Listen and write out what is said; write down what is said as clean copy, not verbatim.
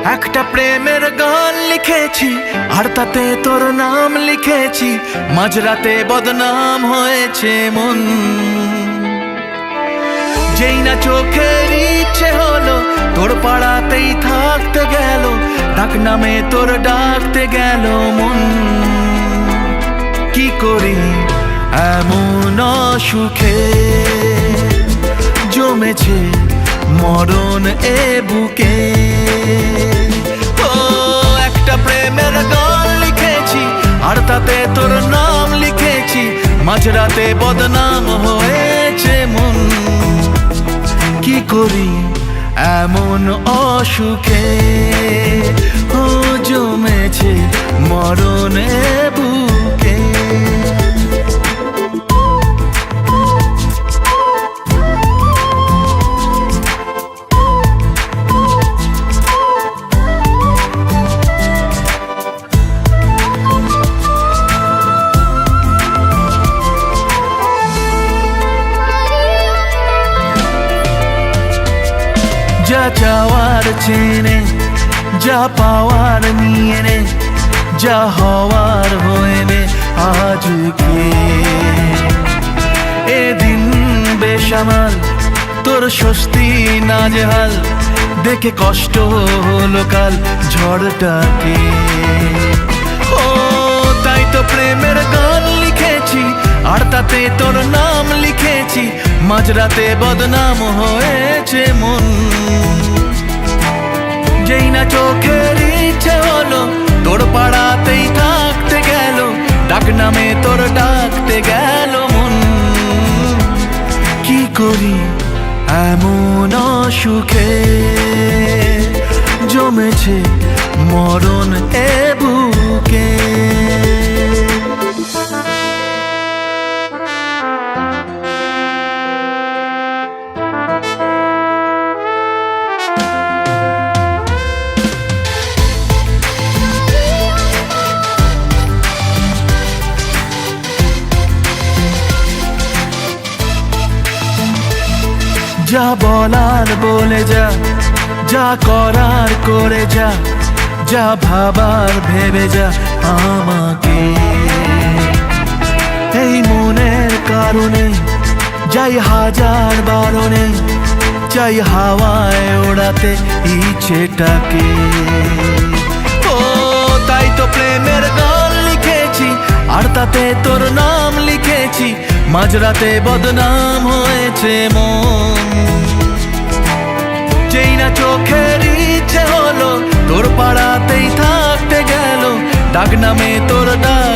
একটা প্রেমের গান লিখেছি আর তাতে তোর নাম লিখেছি, মাঝরাতে বদনাম হয়েছে মন। যেই না চোখের ইচ্ছে হলো তোর পাড়াতেই থাকতে গেল, ডাক নামে তোর ডাকতে গেল মন। কি করি এমন অসুখে জমেছে মরণ এ বুকে। ও একটা প্রেমের গান লিখেছি আর তাতে তোর নাম লিখেছি, মাঝরাতে বদনাম হয়েছে মন। কি করি এমন অসুখে ও জমেছে মরণ এ বুকে। যা চাওয়ার চেনে, যা পাওয়ার নিয়ে নে, যা হওয়ার হয়ে নে আজকে। এদিন বেসামাল তোর স্বস্তি নাজেহাল, দেখে কষ্ট হলো কাল ঝড়টাকে। ও তাই তো প্রেমের গান লিখেছি আর তাতে তোর নাম লিখেছি, মাঝরাতে বদনাম হয়েছে মন। যেই না চোখের ইচ্ছে হলো তোর পাড়াতেই থাকতে গেল, ডাক নামে তোর ডাকতে গেল মন। কি করি এমন অসুখে জমেছে মরণ এ বুকে। যা বলার বলে যা, যা করার করে যা, যা ভাবার ভেবে যা আমাকে। এই মনের কারণে যাই হাজার বারণে, চাই হাওয়ায় ওড়াতে ইচ্ছেটাকে। ও তাই তো প্রেমের গান লিখেছি আর তাতে তোর নাম লিখেছি, মাঝরাতে বদনাম হয়েছে মন। যেই না চোখের ইচ্ছে হলো তোর পাড়াতেই থাকতে গেল, ডাক নামে তোর ডাক